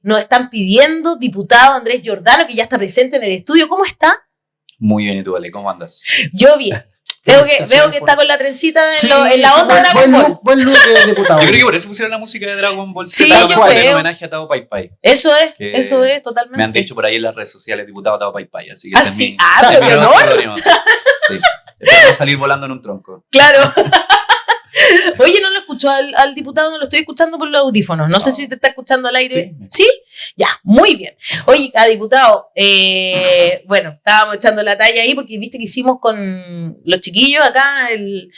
nos están pidiendo, diputado Andrés Giordano, que ya está presente en el estudio. ¿Cómo está? Muy bien, ¿y tú, Ale? ¿Cómo andas? Yo bien. Veo que está con la trencita en la onda de Dragon Ball. Buen look de diputado. Yo creo que por eso pusieron la música de Dragon Ball Sí, Z, yo creo. en homenaje a Tao Pai Pai. Eso es, totalmente. Me han dicho por ahí en las redes sociales diputado Tao Pai Pai, así que Ah, ese es sí. mi- Ah, ese es pero mi qué seudónimo. Sí. Espero salir volando en un tronco. Claro. Oye, no lo escucho al diputado, no lo estoy escuchando por los audífonos. No sé si te está escuchando al aire. ¿Sí? Ya, muy bien. Oye, diputado, bueno, estábamos echando la talla ahí porque viste que hicimos con los chiquillos acá el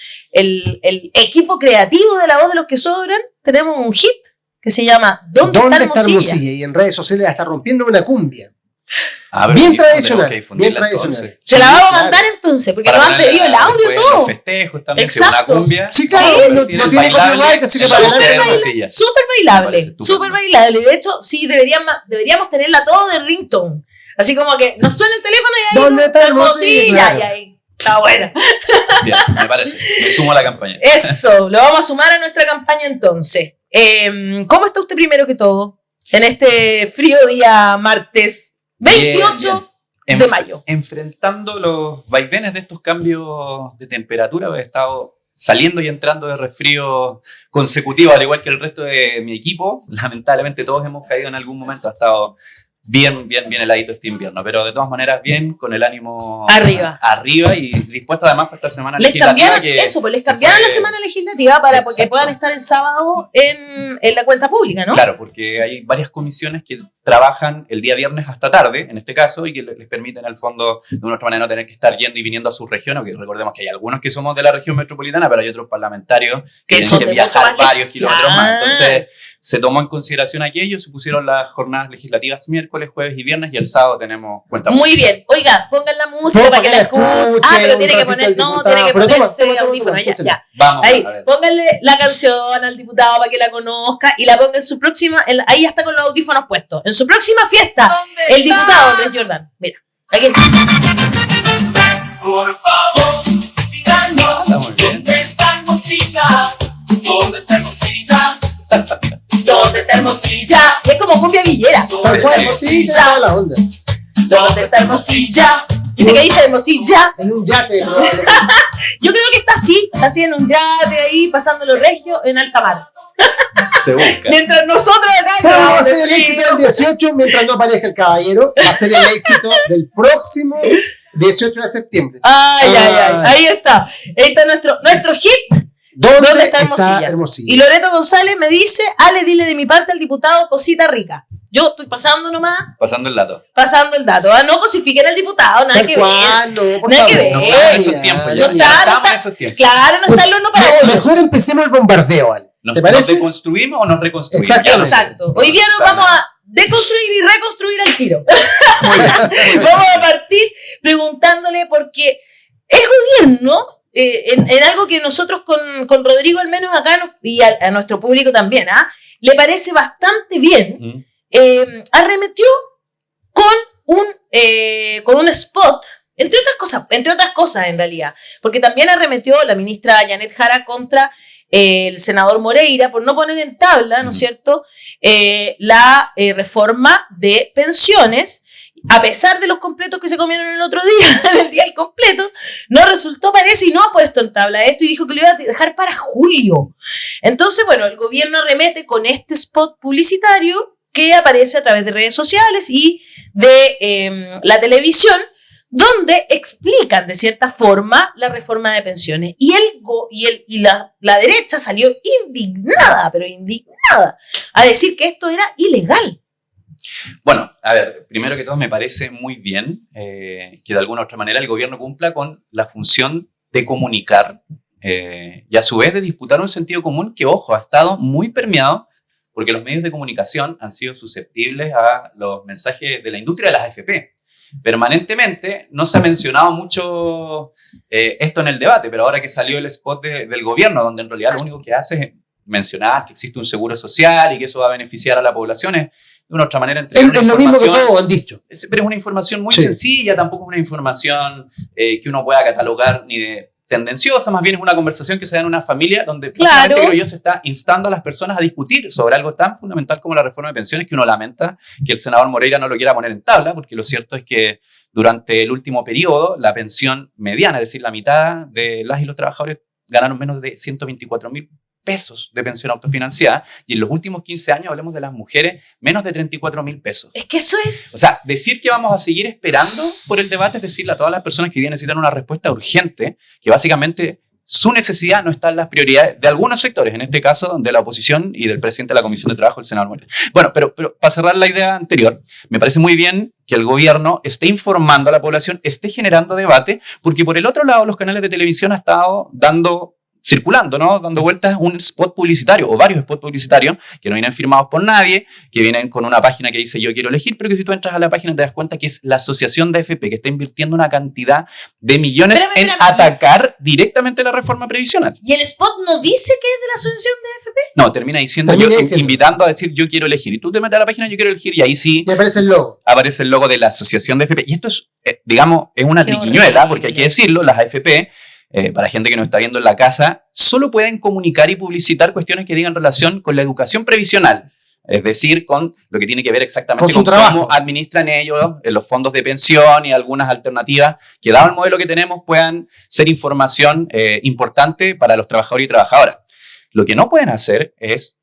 equipo creativo de La Voz de los que Sobran. Tenemos un hit que se llama ¿Dónde está Hermosilla? Y en redes sociales está rompiendo una cumbia. Ah, pero Bien sí, tenemos tradicional, que difundirla, bien tradicional. entonces. Se la vamos a mandar entonces, porque nos han pedido el audio después todo. Los festejos también, Exacto. según la cumbia. Sí, claro, no tiene copyright, así que para adelante. Súper bailable, súper bailable. De hecho, sí, deberíamos tenerla todo de ringtone. Así como que nos suena el teléfono y ahí ¿Dónde está Hermosilla? Claro. Y ahí está buena. Bien, me parece. Me sumo a la campaña. Eso, lo vamos a sumar a nuestra campaña entonces. ¿Cómo está usted primero que todo en este frío día martes 28 bien. de mayo? Enfrentando los vaivenes de estos cambios de temperatura, he estado saliendo y entrando de resfrío consecutivo, al igual que el resto de mi equipo. Lamentablemente todos hemos caído en algún momento. Ha estado bien heladito este invierno, pero de todas maneras bien, con el ánimo arriba y dispuesto además para esta semana legislativa. Les cambiaron la semana legislativa para que puedan estar el sábado en la cuenta pública, ¿no? Claro, porque hay varias comisiones que trabajan el día viernes hasta tarde, en este caso, y que les permiten al fondo de una otra manera no tener que estar yendo y viniendo a sus regiones, porque recordemos que hay algunos que somos de la región metropolitana, pero hay otros parlamentarios que tienen que viajar varios kilómetros más. Entonces se tomó en consideración aquello, se pusieron las jornadas legislativas miércoles, jueves y viernes, y el sábado tenemos cuenta pública. Muy bien. Oiga, pongan la música para que la escuchen. Pero tiene que poner, tiene que ponerse audífono. Ya. Vamos, ahí, pónganle la canción al diputado para que la conozca y la ponga en su próxima, ahí ya está con los audífonos puestos. En su próxima fiesta, el diputado Andrés Giordano. Mira, aquí está. Por favor, díganos, ¿dónde está Hermosilla? ¿Dónde está Hermosilla? ¿Dónde está Hermosilla? Es como cumbia villera. Tal cual, Hermosilla, la onda. ¿Dónde está Hermosilla? ¿Viste qué dice Hermosilla? En un yate. Yo creo que está así en un yate ahí, pasando los regios en alta mar. Se busca. Mientras nosotros acá... Pero va a ser el éxito del 18 mientras no aparezca el caballero. Va a ser el éxito del próximo 18 de septiembre. Ay. Ahí está. Ahí está nuestro hit. ¿Dónde está Hermosilla? Y Loreto González me dice, Ale, dile de mi parte al diputado cosita rica. Yo estoy pasando nomás. Pasando el dato. Pasando el dato. No cosifiquen al diputado, nada que ver. Nada que ver. No estamos en esos tiempos ya. Estamos en esos tiempos. Claro, no está el horno para bollos. Mejor empecemos el bombardeo, Ale. ¿Nos deconstruimos o nos reconstruimos? Exacto. Hoy día nos vamos a deconstruir y reconstruir al tiro. Vamos a partir preguntándole porque el gobierno... en algo que nosotros con Rodrigo al menos acá y a nuestro público también le parece bastante bien, arremetió con un spot, entre otras cosas en realidad, porque también arremetió la ministra Janet Jara contra el senador Moreira por no poner en tabla, ¿no es cierto?, la reforma de pensiones. A pesar de los completos que se comieron el otro día, en el día del completo, no resultó, parece, y no ha puesto en tabla esto y dijo que lo iba a dejar para julio. Entonces, bueno, el gobierno arremete con este spot publicitario que aparece a través de redes sociales y de la televisión, donde explican de cierta forma la reforma de pensiones. Y la derecha salió indignada, pero indignada, a decir que esto era ilegal. Bueno, a ver, primero que todo me parece muy bien que de alguna u otra manera el gobierno cumpla con la función de comunicar y a su vez de disputar un sentido común que, ojo, ha estado muy permeado porque los medios de comunicación han sido susceptibles a los mensajes de la industria de las AFP. Permanentemente no se ha mencionado mucho esto en el debate, pero ahora que salió el spot del gobierno, donde en realidad lo único que hace es mencionar que existe un seguro social y que eso va a beneficiar a la población, es de una otra manera entregar es lo mismo que todos han dicho. Pero es una información muy sencilla, tampoco es una información que uno pueda catalogar ni de tendenciosa, más bien es una conversación que se da en una familia donde Claro. básicamente, creo yo, se está instando a las personas a discutir sobre algo tan fundamental como la reforma de pensiones, que uno lamenta que el senador Moreira no lo quiera poner en tabla, porque lo cierto es que durante el último periodo la pensión mediana, es decir, la mitad de las y los trabajadores ganaron menos de 124.000 pesos de pensión autofinanciada, y en los últimos 15 años, hablemos de las mujeres, menos de 34.000 pesos. Es que eso es... O sea, decir que vamos a seguir esperando por el debate es decirle a todas las personas que hoy día necesitan una respuesta urgente, que básicamente su necesidad no está en las prioridades de algunos sectores, en este caso de la oposición y del presidente de la Comisión de Trabajo, el senador Moreira. Bueno, pero para cerrar la idea anterior, me parece muy bien que el gobierno esté informando a la población, esté generando debate, porque por el otro lado los canales de televisión han estado circulando, ¿no? Dando vueltas un spot publicitario o varios spots publicitarios que no vienen firmados por nadie, que vienen con una página que dice yo quiero elegir, pero que si tú entras a la página te das cuenta que es la asociación de AFP que está invirtiendo una cantidad de millones en atacar directamente la reforma previsional. ¿Y el spot no dice que es de la asociación de AFP? No, termina diciendo invitando a decir yo quiero elegir. Y tú te metes a la página yo quiero elegir y ahí sí Y aparece el logo. Aparece el logo de la asociación de AFP. Y esto es, digamos, es una triquiñuela, porque hay que decirlo, las AFP... para gente que nos está viendo en la casa, solo pueden comunicar y publicitar cuestiones que digan relación con la educación previsional, es decir, con lo que tiene que ver exactamente con cómo administran ellos los fondos de pensión y algunas alternativas que, dado el modelo que tenemos, puedan ser información importante para los trabajadores y trabajadoras. Lo que no pueden hacer es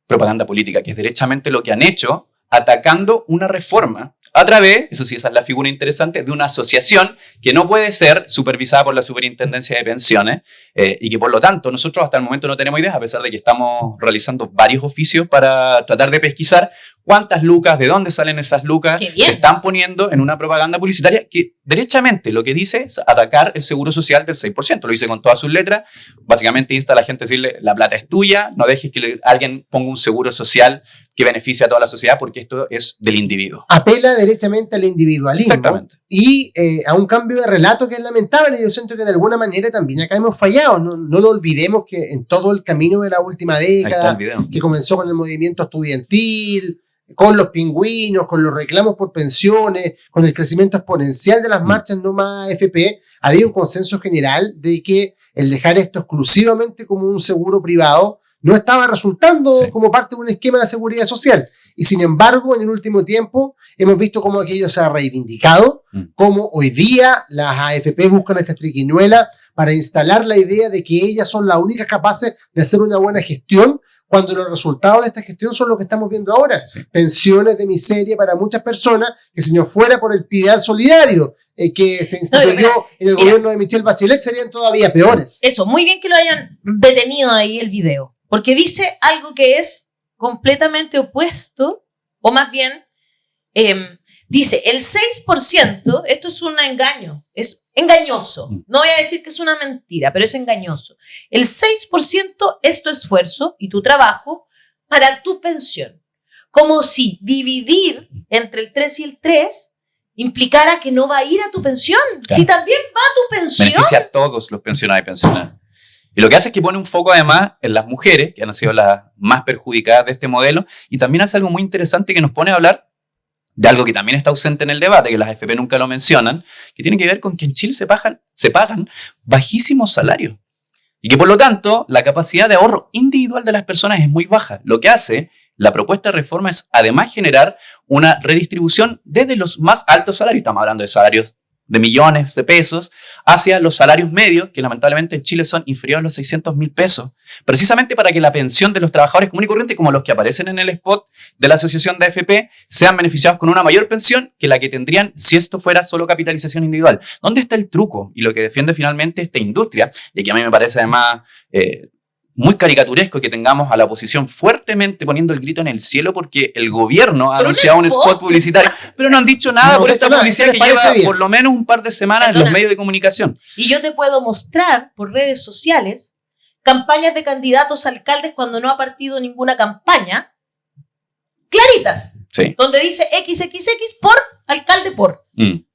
propaganda política, que es derechamente lo que han hecho, atacando una reforma a través, eso sí, esa es la figura interesante, de una asociación que no puede ser supervisada por la Superintendencia de Pensiones y que por lo tanto nosotros hasta el momento no tenemos ideas, a pesar de que estamos realizando varios oficios para tratar de pesquisar cuántas lucas, de dónde salen esas lucas, se están poniendo en una propaganda publicitaria que derechamente lo que dice es atacar el seguro social del 6%, lo dice con todas sus letras, básicamente insta a la gente a decirle la plata es tuya, no dejes que alguien ponga un seguro social que beneficie a toda la sociedad porque esto es del individuo. Apela derechamente al individualismo. Exactamente. Y a un cambio de relato que es lamentable. Yo siento que de alguna manera también acá hemos fallado. No lo olvidemos que en todo el camino de la última década, que comenzó con el movimiento estudiantil, con los pingüinos, con los reclamos por pensiones, con el crecimiento exponencial de las marchas no más AFP, había un consenso general de que el dejar esto exclusivamente como un seguro privado no estaba resultando como parte de un esquema de seguridad social. Y sin embargo, en el último tiempo hemos visto cómo aquello se ha reivindicado, cómo hoy día las AFP buscan esta triquiñuela para instalar la idea de que ellas son las únicas capaces de hacer una buena gestión, cuando los resultados de esta gestión son los que estamos viendo ahora. Pensiones de miseria para muchas personas que, si no fuera por el Pilar Solidario que se instituyó en el gobierno de Michelle Bachelet, serían todavía peores. Eso, muy bien que lo hayan detenido ahí el video, porque dice algo que es completamente opuesto, o más bien, dice, el 6%, esto es un engaño, es engañoso. No voy a decir que es una mentira, pero es engañoso. El 6% es tu esfuerzo y tu trabajo para tu pensión. Como si dividir entre el 3 y el 3 implicara que no va a ir a tu pensión. Claro. Si también va a tu pensión. Beneficia a todos los pensionados y pensionadas. Y lo que hace es que pone un foco además en las mujeres, que han sido las más perjudicadas de este modelo, y también hace algo muy interesante que nos pone a hablar de algo que también está ausente en el debate, que las AFP nunca lo mencionan, que tiene que ver con que en Chile se pagan bajísimos salarios. Y que por lo tanto la capacidad de ahorro individual de las personas es muy baja. Lo que hace la propuesta de reforma es además generar una redistribución desde los más altos salarios, estamos hablando de salarios de millones de pesos, hacia los salarios medios, que lamentablemente en Chile son inferiores a los 600.000 pesos, precisamente para que la pensión de los trabajadores comunes y corrientes, como los que aparecen en el spot de la asociación de AFP, sean beneficiados con una mayor pensión que la que tendrían si esto fuera solo capitalización individual. ¿Dónde está el truco? Y lo que defiende finalmente esta industria, y que a mí me parece además muy caricaturesco que tengamos a la oposición fuertemente poniendo el grito en el cielo porque el gobierno ha anunciado un spot publicitario, pero no han dicho nada por esta publicidad que lleva por lo menos un par de semanas en los medios de comunicación. Y yo te puedo mostrar por redes sociales campañas de candidatos a alcaldes cuando no ha partido ninguna campaña, claritas, donde dice XXX por alcalde por. Sí.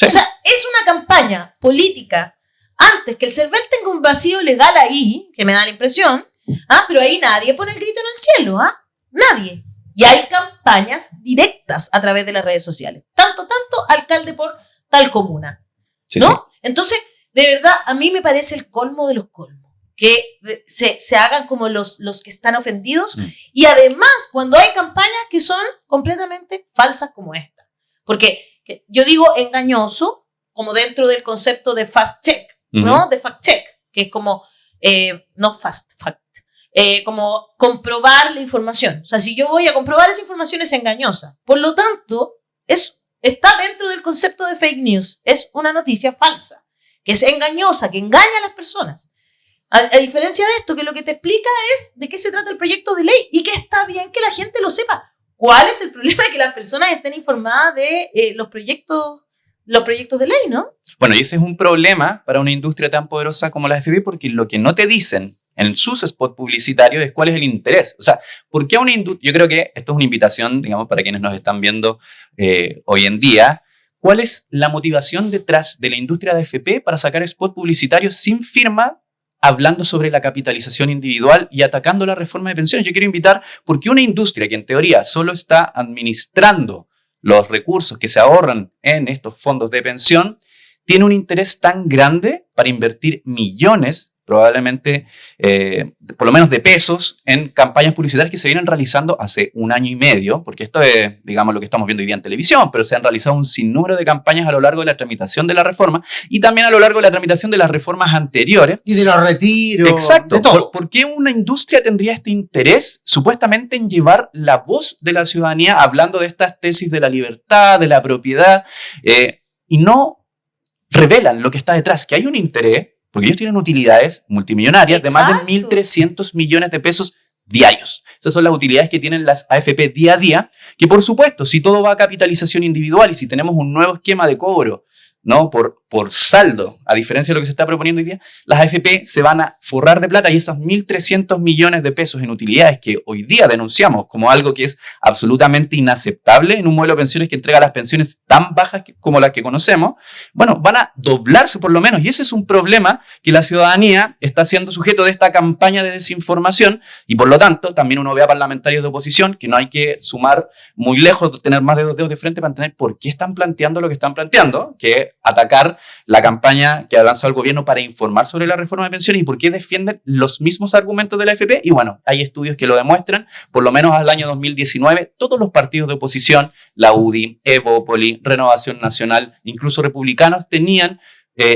O sea, es una campaña política. Antes que el CERVEL tenga un vacío legal ahí, que me da la impresión, pero ahí nadie pone el grito en el cielo, nadie. Y hay campañas directas a través de las redes sociales. Tanto, alcalde por tal comuna, ¿no? Sí. Entonces, de verdad, a mí me parece el colmo de los colmos. Que se hagan como los que están ofendidos. Y además, cuando hay campañas que son completamente falsas como esta. Porque yo digo engañoso, como dentro del concepto de fast check, ¿no? De fact check, que es como, no fast fact, como comprobar la información. O sea, si yo voy a comprobar esa información es engañosa. Por lo tanto, está dentro del concepto de fake news. Es una noticia falsa, que es engañosa, que engaña a las personas. A diferencia de esto, que lo que te explica es de qué se trata el proyecto de ley y que está bien que la gente lo sepa. ¿Cuál es el problema de que las personas estén informadas de los proyectos de ley, no? Bueno, y ese es un problema para una industria tan poderosa como la AFP, porque lo que no te dicen en sus spots publicitarios es cuál es el interés. O sea, ¿por qué una industria? Yo creo que esto es una invitación, digamos, para quienes nos están viendo hoy en día. ¿Cuál es la motivación detrás de la industria de AFP para sacar spots publicitarios sin firma, hablando sobre la capitalización individual y atacando la reforma de pensiones? Yo quiero invitar, porque una industria que en teoría solo está administrando los recursos que se ahorran en estos fondos de pensión, tiene un interés tan grande para invertir millones, probablemente por lo menos de pesos, en campañas publicitarias que se vienen realizando hace 1 año y medio, porque esto es, digamos, lo que estamos viendo hoy día en televisión, pero se han realizado un sinnúmero de campañas a lo largo de la tramitación de la reforma y también a lo largo de la tramitación de las reformas anteriores. Y de los retiros. Exacto. De todo. ¿Por qué una industria tendría este interés supuestamente en llevar la voz de la ciudadanía hablando de estas tesis de la libertad, de la propiedad, y no revelan lo que está detrás? Que hay un interés, porque ellos tienen utilidades multimillonarias de más de 1.300 millones de pesos diarios. Esas son las utilidades que tienen las AFP día a día, que por supuesto, si todo va a capitalización individual y si tenemos un nuevo esquema de cobro, ¿no? por saldo, a diferencia de lo que se está proponiendo hoy día, las AFP se van a forrar de plata y esos 1.300 millones de pesos en utilidades que hoy día denunciamos como algo que es absolutamente inaceptable en un modelo de pensiones que entrega las pensiones tan bajas como las que conocemos, bueno, van a doblarse por lo menos, y ese es un problema que la ciudadanía está siendo sujeto de esta campaña de desinformación, y por lo tanto también uno ve a parlamentarios de oposición que no hay que sumar muy lejos, de tener más de 2 dedos de frente para entender por qué están planteando lo que están planteando, que atacar la campaña que ha lanzado el gobierno para informar sobre la reforma de pensiones y por qué defienden los mismos argumentos de la AFP. Y bueno, hay estudios que lo demuestran. Por lo menos al año 2019, todos los partidos de oposición, la UDI, Evópoli, Renovación Nacional, incluso republicanos, tenían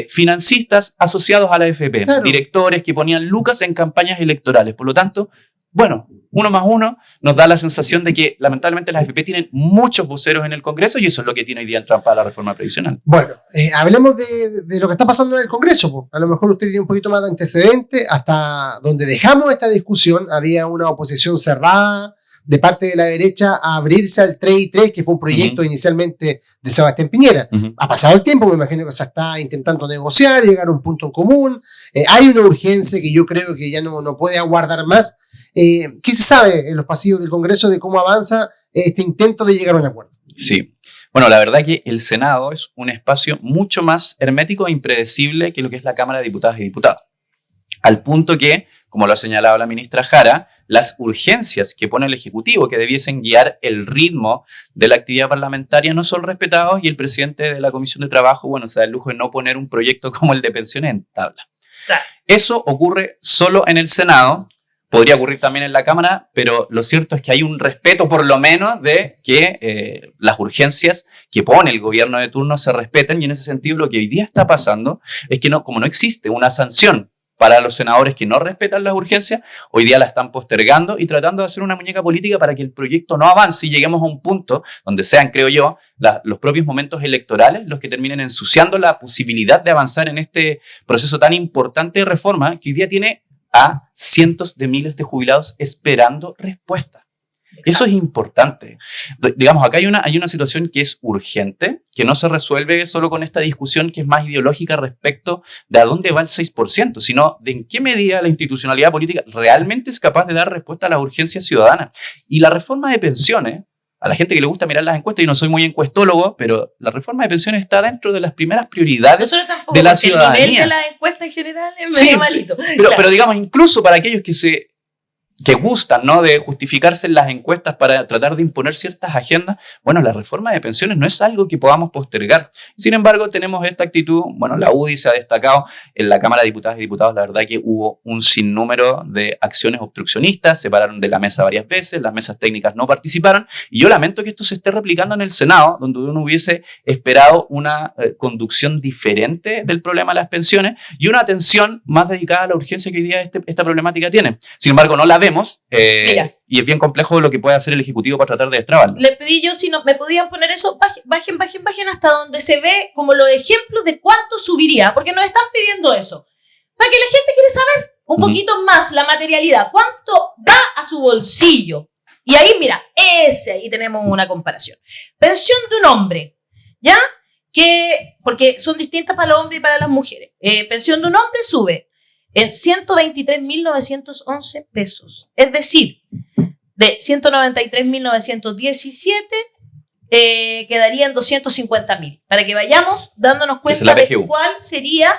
financistas asociados a la AFP, claro, directores que ponían lucas en campañas electorales. Por lo tanto, bueno, 1 más 1 nos da la sensación de que lamentablemente las AFP tienen muchos voceros en el Congreso y eso es lo que tiene hoy día entrampada la reforma previsional. Bueno, hablemos de lo que está pasando en el Congreso. Pues. A lo mejor usted tiene un poquito más de antecedente. Hasta donde dejamos esta discusión había una oposición cerrada de parte de la derecha a abrirse al 3 y 3, que fue un proyecto inicialmente de Sebastián Piñera. Ha pasado el tiempo, me imagino que se está intentando negociar, llegar a un punto en común. Hay una urgencia que yo creo que ya no puede aguardar más. ¿Qué se sabe en los pasillos del Congreso de cómo avanza este intento de llegar a un acuerdo? Sí. Bueno, la verdad que el Senado es un espacio mucho más hermético e impredecible que lo que es la Cámara de Diputadas y Diputados. Al punto que, como lo ha señalado la ministra Jara, las urgencias que pone el Ejecutivo, que debiesen guiar el ritmo de la actividad parlamentaria, no son respetados y el presidente de la Comisión de Trabajo, bueno, se da el lujo de no poner un proyecto como el de pensiones en tabla. Claro. Eso ocurre solo en el Senado. Podría ocurrir también en la Cámara, pero lo cierto es que hay un respeto por lo menos de que las urgencias que pone el gobierno de turno se respeten, y en ese sentido lo que hoy día está pasando es que como no existe una sanción para los senadores que no respetan las urgencias, hoy día la están postergando y tratando de hacer una muñeca política para que el proyecto no avance y lleguemos a un punto donde sean, creo yo, los propios momentos electorales los que terminen ensuciando la posibilidad de avanzar en este proceso tan importante de reforma que hoy día tiene a cientos de miles de jubilados esperando respuesta. Exacto. Eso es importante. Digamos, acá hay una situación que es urgente, que no se resuelve solo con esta discusión que es más ideológica respecto de a dónde va el 6%, sino de en qué medida la institucionalidad política realmente es capaz de dar respuesta a las urgencias ciudadanas. Y la reforma de pensiones, a la gente que le gusta mirar las encuestas, y no soy muy encuestólogo, pero la reforma de pensiones está dentro de las primeras prioridades de la ciudadanía. El nivel de la encuesta en general es medio malito. Pero digamos, incluso para aquellos que se que gustan, ¿no?, de justificarse en las encuestas para tratar de imponer ciertas agendas, bueno, la reforma de pensiones no es algo que podamos postergar. Sin embargo, tenemos esta actitud, bueno, la UDI se ha destacado en la Cámara de Diputadas y Diputados, la verdad que hubo un sinnúmero de acciones obstruccionistas, se pararon de la mesa varias veces, las mesas técnicas no participaron, y yo lamento que esto se esté replicando en el Senado, donde uno hubiese esperado una conducción diferente del problema de las pensiones y una atención más dedicada a la urgencia que hoy día esta problemática tiene. Sin embargo, no la vemos. Y es bien complejo lo que puede hacer el Ejecutivo para tratar de destrabarlo. Le pedí yo si no me podían poner eso, bajen hasta donde se ve como los ejemplos de cuánto subiría, porque nos están pidiendo eso, para que la gente quiere saber un poquito más la materialidad, cuánto da a su bolsillo. Y ahí, mira, ahí tenemos una comparación. Pensión de un hombre, ¿ya? Porque son distintas para los hombres y para las mujeres. Pensión de un hombre sube en 123.911 pesos. Es decir, de 193.917 quedarían 250.000. Para que vayamos dándonos cuenta de cuál sería,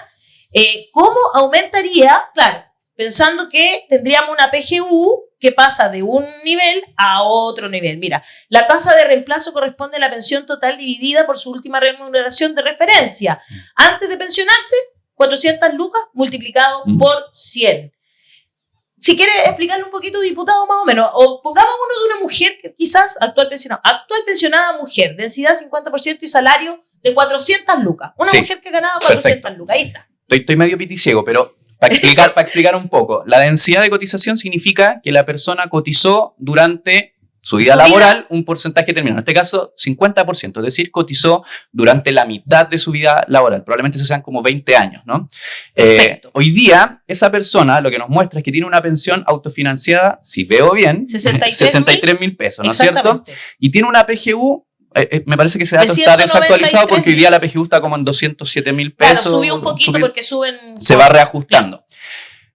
cómo aumentaría, claro, pensando que tendríamos una PGU que pasa de un nivel a otro nivel. Mira, la tasa de reemplazo corresponde a la pensión total dividida por su última remuneración de referencia. Antes de pensionarse, 400 lucas multiplicado por 100. Si quiere explicarle un poquito, diputado, más o menos, o pongamos uno de una mujer que quizás actual pensionada mujer, densidad 50% y salario de 400 lucas. Una mujer que ganaba 400 lucas, ahí está. Estoy medio piticiego, pero para explicar un poco, la densidad de cotización significa que la persona cotizó durante su vida laboral un porcentaje determinado, en este caso 50%, es decir, cotizó durante la mitad de su vida laboral, probablemente eso sean como 20 años, ¿no? Hoy día, esa persona lo que nos muestra es que tiene una pensión autofinanciada, si veo bien, 63.000 pesos, ¿no es cierto? Y tiene una PGU, me parece que ese dato está desactualizado porque hoy día la PGU está como en 207.000 pesos. Claro, subió un poquito porque suben... Se va reajustando.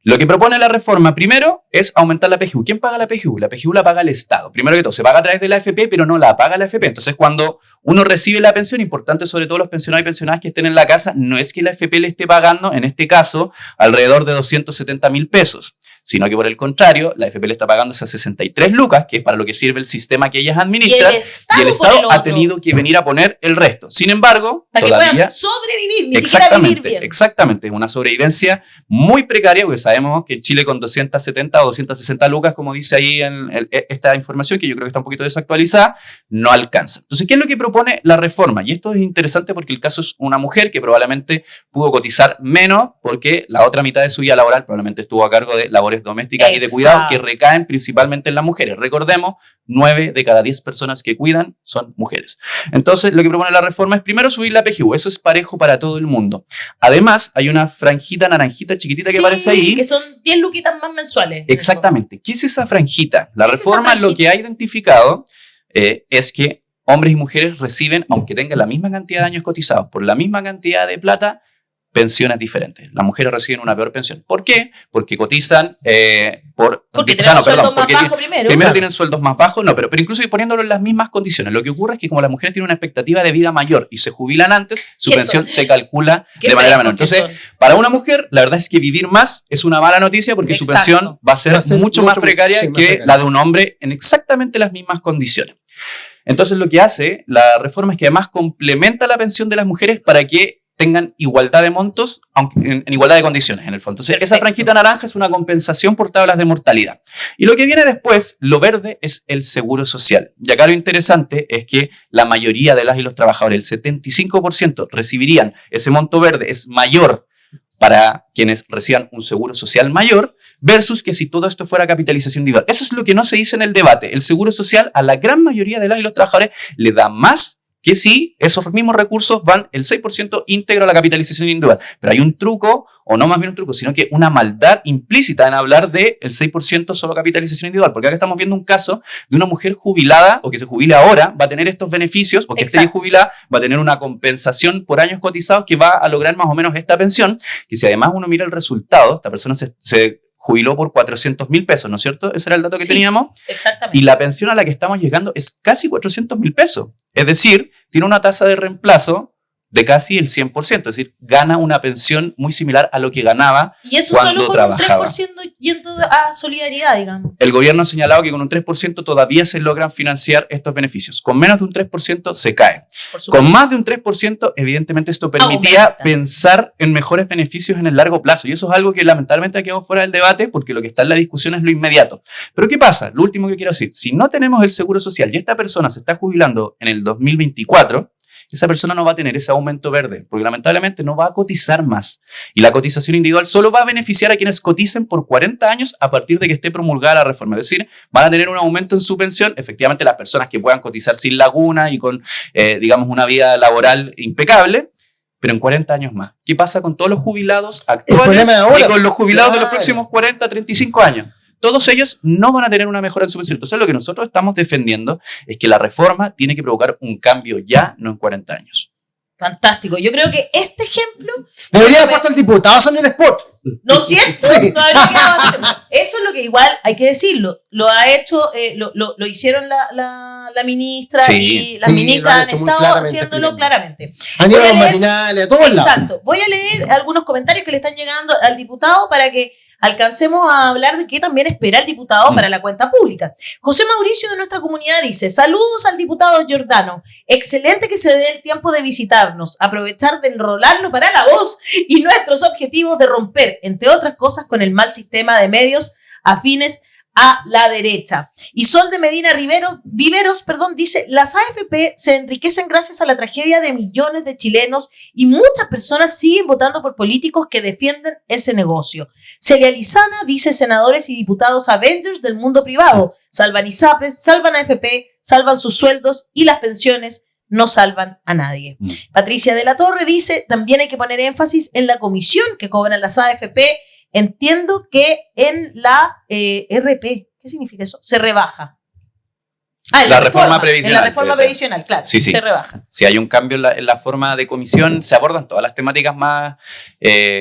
Lo que propone la reforma, primero, es aumentar la PGU. ¿Quién paga la PGU? La PGU la paga el Estado. Primero que todo, se paga a través de la AFP, pero no la paga la AFP. Entonces, cuando uno recibe la pensión, importante sobre todo los pensionados y pensionadas que estén en la casa, no es que la AFP le esté pagando, en este caso, alrededor de 270.000 pesos, sino que por el contrario, la AFP le está pagando esas 63 lucas, que es para lo que sirve el sistema que ellas administran, y el Estado ha tenido que venir a poner el resto. Sin embargo, para todavía, que puedan sobrevivir, ni siquiera vivir bien. Exactamente, es una sobrevivencia muy precaria, porque sabemos que Chile con 270 o 260 lucas, como dice ahí en esta información, que yo creo que está un poquito desactualizada, no alcanza. Entonces, ¿qué es lo que propone la reforma? Y esto es interesante porque el caso es una mujer que probablemente pudo cotizar menos porque la otra mitad de su vida laboral probablemente estuvo a cargo de labores domésticas y de cuidado que recaen principalmente en las mujeres. Recordemos, 9 de cada 10 personas que cuidan son mujeres. Entonces, lo que propone la reforma es primero subir la PGU. Eso es parejo para todo el mundo. Además, hay una franjita naranjita chiquitita que aparece ahí. Que son 10 luquitas más mensuales. Exactamente. ¿Qué es esa franjita? La reforma lo que ha identificado es que hombres y mujeres reciben, aunque tengan la misma cantidad de años cotizados, por la misma cantidad de plata, pensiones diferentes. Las mujeres reciben una peor pensión. ¿Por qué? Porque cotizan porque tienen sueldos más bajos primero. Primero tienen sueldos más bajos, pero incluso poniéndolo en las mismas condiciones. Lo que ocurre es que como las mujeres tienen una expectativa de vida mayor y se jubilan antes, su pensión se calcula de manera menor. Entonces, para una mujer, la verdad es que vivir más es una mala noticia porque su pensión va a ser mucho más precaria que la de un hombre en exactamente las mismas condiciones. Entonces, lo que hace la reforma es que además complementa la pensión de las mujeres para que tengan igualdad de montos, aunque en igualdad de condiciones, en el fondo. Entonces, esa franjita naranja es una compensación por tablas de mortalidad. Y lo que viene después, lo verde, es el seguro social. Y acá lo interesante es que la mayoría de las y los trabajadores, el 75%, recibirían ese monto verde, es mayor para quienes reciban un seguro social mayor, versus que si todo esto fuera capitalización individual. Eso es lo que no se dice en el debate. El seguro social a la gran mayoría de las y los trabajadores le da más que si esos mismos recursos van el 6% íntegro a la capitalización individual. Pero hay un truco, o no más bien un truco, sino que una maldad implícita en hablar del 6% solo capitalización individual. Porque acá estamos viendo un caso de una mujer jubilada, o que se jubile ahora, va a tener estos beneficios, o que esté jubilada, va a tener una compensación por años cotizados que va a lograr más o menos esta pensión, que si además uno mira el resultado, esta persona se jubiló por 400.000 pesos, ¿no es cierto? Ese era el dato que teníamos. Exactamente. Y la pensión a la que estamos llegando es casi 400.000 pesos. Es decir, tiene una tasa de reemplazo de casi el 100%, es decir, gana una pensión muy similar a lo que ganaba y eso cuando solo con trabajaba. un 3% yendo a solidaridad, digamos. El gobierno ha señalado que con un 3% todavía se logran financiar estos beneficios. Con menos de un 3% se cae. Con más de un 3%, evidentemente esto permitía pensar en mejores beneficios en el largo plazo. Y eso es algo que lamentablemente ha quedado fuera del debate porque lo que está en la discusión es lo inmediato. Pero ¿qué pasa? Lo último que quiero decir, si no tenemos el seguro social y esta persona se está jubilando en el 2024, esa persona no va a tener ese aumento verde, porque lamentablemente no va a cotizar más. Y la cotización individual solo va a beneficiar a quienes coticen por 40 años a partir de que esté promulgada la reforma. Es decir, van a tener un aumento en su pensión, efectivamente las personas que puedan cotizar sin laguna y con, digamos, una vida laboral impecable, pero en 40 años más. ¿Qué pasa con todos los jubilados actuales y con los jubilados de los próximos 40, 35 años? Todos ellos no van a tener una mejora en su pensión. Entonces, lo que nosotros estamos defendiendo es que la reforma tiene que provocar un cambio ya, no en 40 años. Fantástico. Yo creo que este ejemplo... Debería haber puesto el diputado en el spot. ¿No es cierto? Sí. No habría quedado. Eso es lo que igual hay que decirlo. Lo ha hecho, lo hicieron la ministra y las ministras han estado haciéndolo claramente. Han ido a los matinales, a todos lados. Exacto. Voy a leer algunos comentarios que le están llegando al diputado para que alcancemos a hablar de qué también espera el diputado para la cuenta pública. José Mauricio de nuestra comunidad dice: saludos al diputado Giordano, excelente que se dé el tiempo de visitarnos, aprovechar de enrolarlo para la voz y nuestros objetivos de romper, entre otras cosas, con el mal sistema de medios afines a la derecha. Y Sol de Medina Viveros, dice: las AFP se enriquecen gracias a la tragedia de millones de chilenos y muchas personas siguen votando por políticos que defienden ese negocio. Celia Lizana dice: senadores y diputados Avengers del mundo privado, salvan ISAPRES, salvan AFP, salvan sus sueldos y las pensiones no salvan a nadie. Patricia de la Torre dice: también hay que poner énfasis en la comisión que cobran las AFP. Entiendo que en la RP, ¿qué significa eso? Se rebaja. En la reforma previsional. En la reforma previsional, claro, sí, se rebaja. Si hay un cambio en la forma de comisión, se abordan todas las temáticas más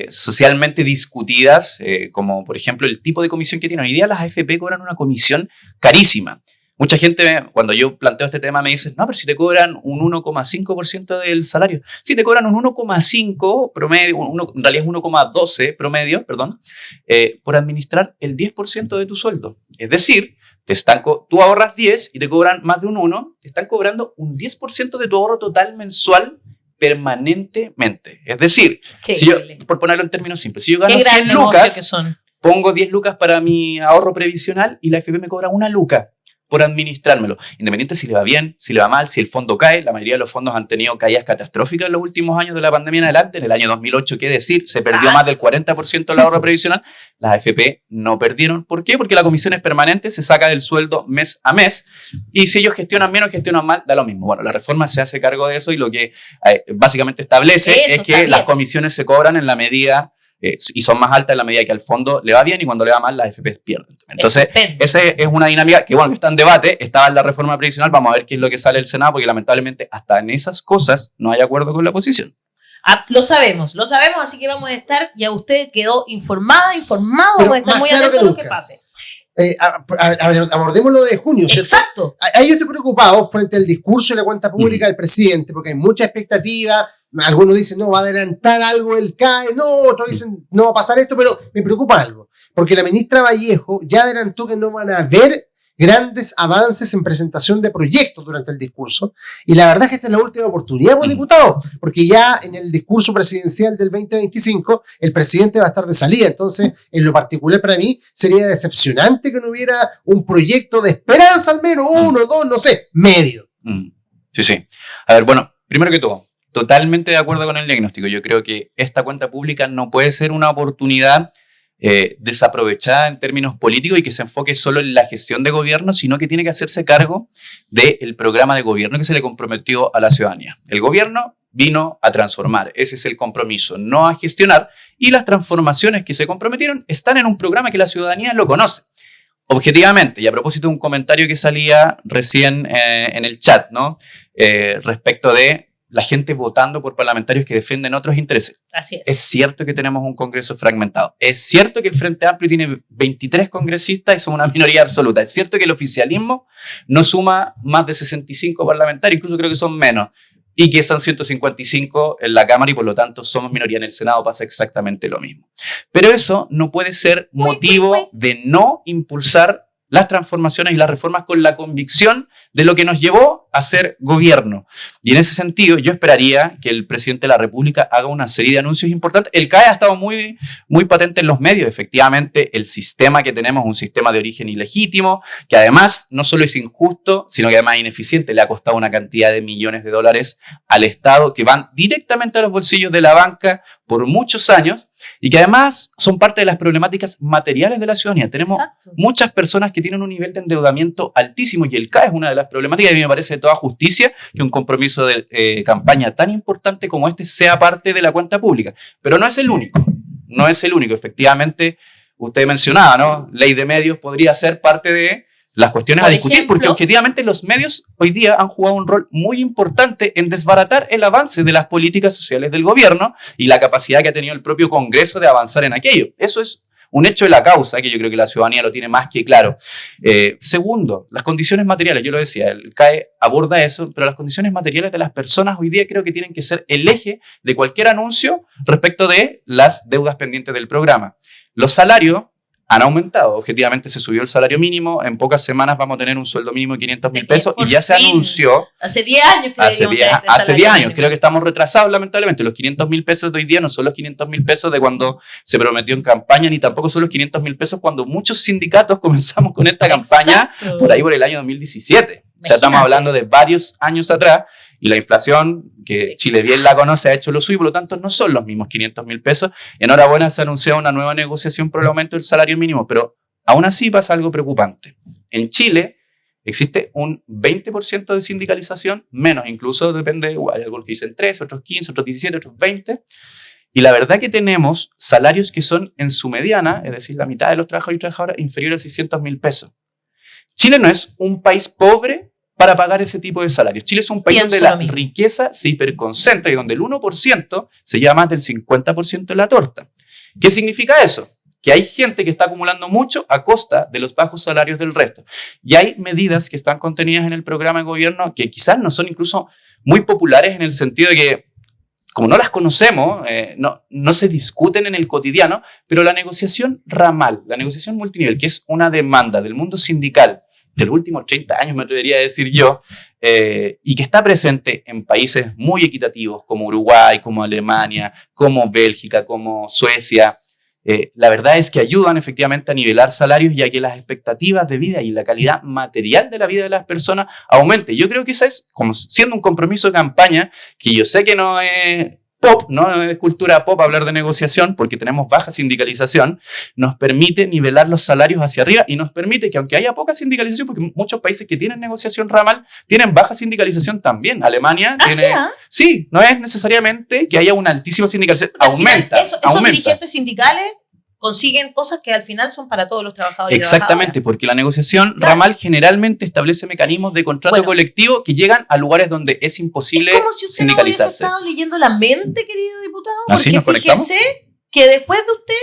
socialmente discutidas, como por ejemplo el tipo de comisión que tienen. Hoy día las AFP cobran una comisión carísima. Mucha gente, cuando yo planteo este tema, me dice: no, pero si te cobran un 1,5% del salario. Si te cobran un 1,5 promedio, en realidad es 1,12 promedio, por administrar el 10% de tu sueldo. Es decir, tú ahorras 10 y te cobran más de un 1, te están cobrando un 10% de tu ahorro total mensual permanentemente. Es decir, si yo, por ponerlo en términos simples, si yo gano 100 lucas, pongo 10 lucas para mi ahorro previsional y la AFP me cobra 1 luca por administrármelo, independiente si le va bien, si le va mal, si el fondo cae. La mayoría de los fondos han tenido caídas catastróficas en los últimos años de la pandemia en adelante. En el año 2008, ¿qué decir? Se perdió más del 40% del ahorro previsional. Las AFP no perdieron. ¿Por qué? Porque la comisión es permanente, se saca del sueldo mes a mes, y si ellos gestionan menos, gestionan mal, da lo mismo. Bueno, la reforma se hace cargo de eso y lo que básicamente establece es que las comisiones se cobran en la medida y son más altas en la medida que al fondo le va bien, y cuando le va mal las AFP pierden. Entonces, esa es una dinámica que, bueno, que está en debate, estaba en la reforma previsional. Vamos a ver qué es lo que sale del Senado, porque lamentablemente hasta en esas cosas no hay acuerdo con la oposición. Lo sabemos, así que vamos a estar, ya usted quedó informado, vamos a estar muy atentos a lo que pase. Abordemos lo de junio, ¿cierto? Exacto. Ahí yo estoy preocupado frente al discurso y la cuenta pública del presidente, porque hay mucha expectativa. Algunos dicen: no, va a adelantar algo el CAE, no, otros dicen: no va a pasar esto, pero me preocupa algo, porque la ministra Vallejo ya adelantó que no van a haber grandes avances en presentación de proyectos durante el discurso, y la verdad es que esta es la última oportunidad por diputado, porque ya en el discurso presidencial del 2025 el presidente va a estar de salida. Entonces, en lo particular para mí sería decepcionante que no hubiera un proyecto de esperanza, al menos uno, dos, no sé, medio. Sí. A ver, bueno, primero que todo, totalmente de acuerdo con el diagnóstico. Yo creo que esta cuenta pública no puede ser una oportunidad desaprovechada en términos políticos y que se enfoque solo en la gestión de gobierno, sino que tiene que hacerse cargo del programa de gobierno que se le comprometió a la ciudadanía. El gobierno vino a transformar, ese es el compromiso, no a gestionar, y las transformaciones que se comprometieron están en un programa que la ciudadanía lo conoce. Objetivamente, y a propósito de un comentario que salía recién en el chat, ¿no? Respecto de la gente votando por parlamentarios que defienden otros intereses. Así es. Es cierto que tenemos un Congreso fragmentado. Es cierto que el Frente Amplio tiene 23 congresistas y son una minoría absoluta. Es cierto que el oficialismo no suma más de 65 parlamentarios, incluso creo que son menos. y que son 155 en la Cámara y por lo tanto somos minoría en el Senado, pasa exactamente lo mismo. Pero eso no puede ser motivo de no impulsar las transformaciones y las reformas con la convicción de lo que nos llevó a ser gobierno. Y en ese sentido, yo esperaría que el presidente de la República haga una serie de anuncios importantes. El CAE ha estado muy patente en los medios. Efectivamente, el sistema que tenemos es un sistema de origen ilegítimo, que además no solo es injusto, sino que además es ineficiente. Le ha costado una cantidad de millones de dólares al Estado que van directamente a los bolsillos de la banca por muchos años y que además son parte de las problemáticas materiales de la ciudadanía. Tenemos muchas personas que tienen un nivel de endeudamiento altísimo y el CAE es una de las problemáticas y a mí me parece de toda justicia que un compromiso de campaña tan importante como este sea parte de la cuenta pública. Pero no es el único, no es el único. Efectivamente, usted mencionaba, ¿no? Ley de medios podría ser parte de las cuestiones a discutir, porque objetivamente los medios hoy día han jugado un rol muy importante en desbaratar el avance de las políticas sociales del gobierno y la capacidad que ha tenido el propio Congreso de avanzar en aquello. Eso es un hecho de la causa, que yo creo que la ciudadanía lo tiene más que claro. Segundo, las condiciones materiales, yo lo decía, el CAE aborda eso, pero las condiciones materiales de las personas hoy día creo que tienen que ser el eje de cualquier anuncio respecto de las deudas pendientes del programa. Los salarios han aumentado. Objetivamente se subió el salario mínimo. En pocas semanas vamos a tener un sueldo mínimo de 500.000 pesos y ya se anunció. Hace 10 años que hace 10 años. Creo que estamos retrasados, lamentablemente. Los 500.000 pesos de hoy día no son los 500.000 pesos de cuando se prometió en campaña, ni tampoco son los 500.000 pesos cuando muchos sindicatos comenzamos con esta campaña por ahí por el año 2017. O sea, estamos hablando de varios años atrás. Y la inflación, que Chile bien la conoce, ha hecho lo suyo, por lo tanto no son los mismos 500.000 pesos. Enhorabuena, se anunció una nueva negociación por el aumento del salario mínimo, pero aún así pasa algo preocupante. En Chile existe un 20% de sindicalización, menos incluso, depende, hay algunos que dicen 13, otros 15, otros 17, otros 20. Y la verdad que tenemos salarios que son en su mediana, es decir, la mitad de los trabajadores y trabajadoras, inferior a 600.000 pesos. Chile no es un país pobre para pagar ese tipo de salarios. Chile es un país donde la riqueza se hiperconcentra y donde el 1% se lleva más del 50% de la torta. ¿Qué significa eso? Que hay gente que está acumulando mucho a costa de los bajos salarios del resto. Y hay medidas que están contenidas en el programa de gobierno que quizás no son incluso muy populares en el sentido de que, como no las conocemos, no se discuten en el cotidiano, pero la negociación ramal, la negociación multinivel, que es una demanda del mundo sindical de los últimos 30 años, me atrevería a decir yo, y que está presente en países muy equitativos como Uruguay, como Alemania, como Bélgica, como Suecia. La verdad es que ayudan efectivamente a nivelar salarios y a que las expectativas de vida y la calidad material de la vida de las personas aumente. Yo creo que esa es, como siendo un compromiso de campaña, que yo sé que no es pop, no es cultura pop hablar de negociación, porque tenemos baja sindicalización, nos permite nivelar los salarios hacia arriba y nos permite que, aunque haya poca sindicalización, porque muchos países que tienen negociación ramal tienen baja sindicalización también. Alemania tiene... Sí, no es necesariamente que haya una altísima sindicalización, aumenta. Esos dirigentes sindicales consiguen cosas que al final son para todos los trabajadores. Exactamente, porque la negociación ramal generalmente establece mecanismos de contrato colectivo que llegan a lugares donde es imposible sindicalizarse. Es como si usted no hubiese estado leyendo la mente, querido diputado. Así nos conectamos. Fíjese que después de usted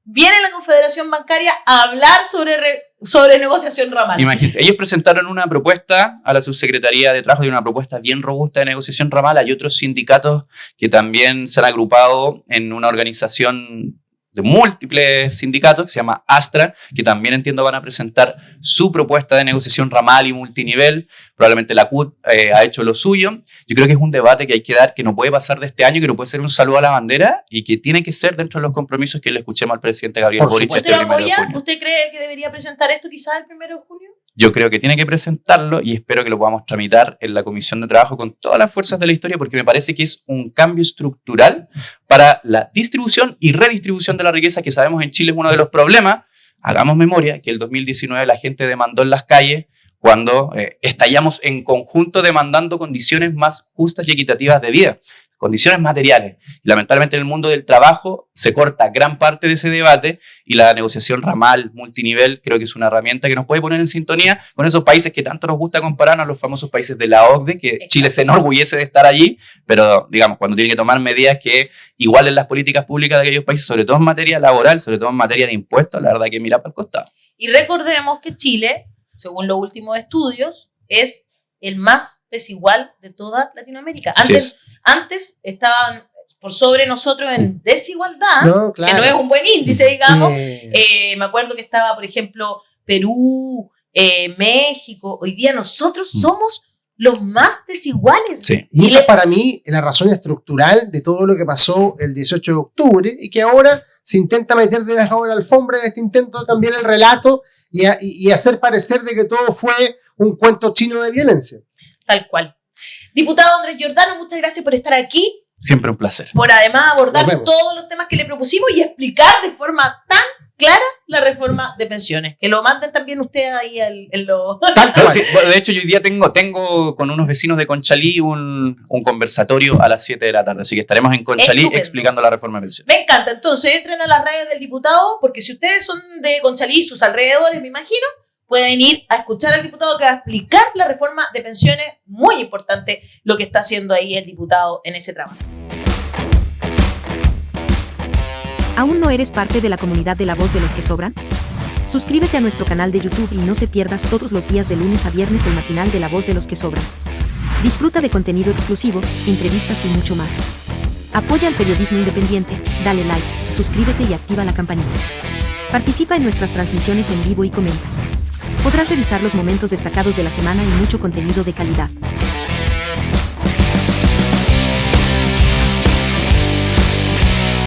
viene la Confederación Bancaria a hablar sobre negociación ramal. Imagínense, ellos presentaron una propuesta a la Subsecretaría de Trabajo y una propuesta bien robusta de negociación ramal. Hay otros sindicatos que también se han agrupado en una organización de múltiples sindicatos, que se llama Astra, que también entiendo van a presentar su propuesta de negociación ramal y multinivel. Probablemente la CUT ha hecho lo suyo. Yo creo que es un debate que hay que dar, que no puede pasar de este año, que no puede ser un saludo a la bandera y que tiene que ser dentro de los compromisos que le escuchemos al presidente Gabriel Boric este 1 de junio. ¿Usted cree que debería presentar esto quizás el 1 de junio? Yo creo que tiene que presentarlo y espero que lo podamos tramitar en la Comisión de Trabajo con todas las fuerzas de la historia, porque me parece que es un cambio estructural para la distribución y redistribución de la riqueza, que sabemos en Chile es uno de los problemas. Hagamos memoria que el 2019 la gente demandó en las calles cuando estallamos en conjunto demandando condiciones más justas y equitativas de vida, condiciones materiales. Y lamentablemente en el mundo del trabajo se corta gran parte de ese debate y la negociación ramal, multinivel, creo que es una herramienta que nos puede poner en sintonía con esos países que tanto nos gusta compararnos a los famosos países de la OCDE, que Exacto. Chile se enorgullece de estar allí, pero digamos, cuando tiene que tomar medidas que igualen las políticas públicas de aquellos países, sobre todo en materia laboral, sobre todo en materia de impuestos, la verdad que mira para el costado. Y recordemos que Chile, según los últimos estudios, es el más desigual de toda Latinoamérica. Así es. Antes estaban por sobre nosotros en desigualdad, No, claro. que no es un buen índice, digamos. Me acuerdo que estaba, por ejemplo, Perú, México. Hoy día nosotros somos los más desiguales. Sí. Y esa para mí es la razón estructural de todo lo que pasó el 18 de octubre y que ahora se intenta meter debajo de la alfombra en este intento de cambiar el relato y hacer parecer de que todo fue un cuento chino de violencia. Tal cual. Diputado Andrés Giordano, muchas gracias por estar aquí. Siempre un placer. Por además abordar todos los temas que le propusimos y explicar de forma tan clara la reforma de pensiones. Que lo manden también ustedes ahí en los... Sí, de hecho, yo hoy día tengo con unos vecinos de Conchalí un conversatorio a las 7 de la tarde. Así que estaremos en Conchalí explicando la reforma de pensiones. Me encanta. Entonces, entren a las redes del diputado, porque si ustedes son de Conchalí y sus alrededores, me imagino, pueden ir a escuchar al diputado que va a explicar la reforma de pensiones. Muy importante lo que está haciendo ahí el diputado en ese trabajo. ¿Aún no eres parte de la comunidad de La Voz de los que Sobran? Suscríbete a nuestro canal de YouTube y no te pierdas todos los días de lunes a viernes el matinal de La Voz de los que Sobran. Disfruta de contenido exclusivo, entrevistas y mucho más. Apoya el periodismo independiente, dale like, suscríbete y activa la campanita. Participa en nuestras transmisiones en vivo y comenta. Podrás revisar los momentos destacados de la semana y mucho contenido de calidad.